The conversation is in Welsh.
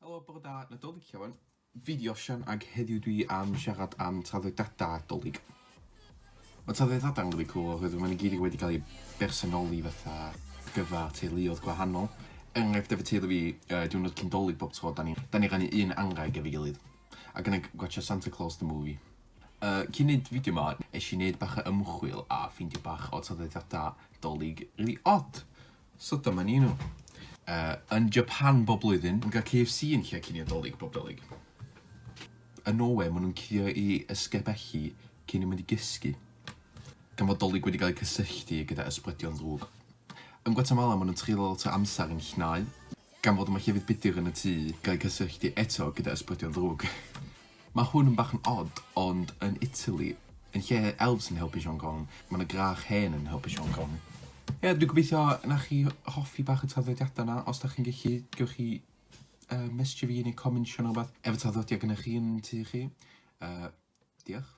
Helo, Bwriad Nadolig llawn. Fideo Osian ag heddiw dwi am siarad am traddodiadau Nadolig. Mae traddodiadau yn really cool oherwydd mae'n gyd wedi cael ei bersonoli fatha gyfa teuluoedd gwahanol. Enghraifft efo teulu fi, diwrnod cyndolig bob tro, da ni rannu un anreg efo'i gilydd. Ac yn gwachio Santa Claus the Movie. Cyn neud fideo yma, eisiau i neud bach o ymchwil a ffeindio bach o traddodiadau Nadolig really odd. So dyma ni nhw. Yn Japan bob blwyddyn, yn cael KFC yn lle cyn i Nadolig bob Nadolig. Yn Norwe, maen nhw'n cuddio i ysgebellu cyn i mynd i gysgu. Gan fod Nadolig wedi cael ei cysylltu gyda ysbrydion ddrwg. Yn Guatemala, maen nhw'n treulio lot o amser yn llnau, gan fod yma llefydd budr yn y tŷ gael ei cysylltu eto gyda ysbrydion ddrwg. Mae hwn yn bach yn odd, ond yn Italy, yn lle elves yn helpu Hong Kong, mae yna grach hen yn helpu Hong Kong. Dwi'n gobeithio na chi hoffi bach y traddodiadau yna. Os da chi'n gallu, gewch chi mesio fi neu comentio neu beth efo traddodiad gyda chi yn tŷ chi. Diolch.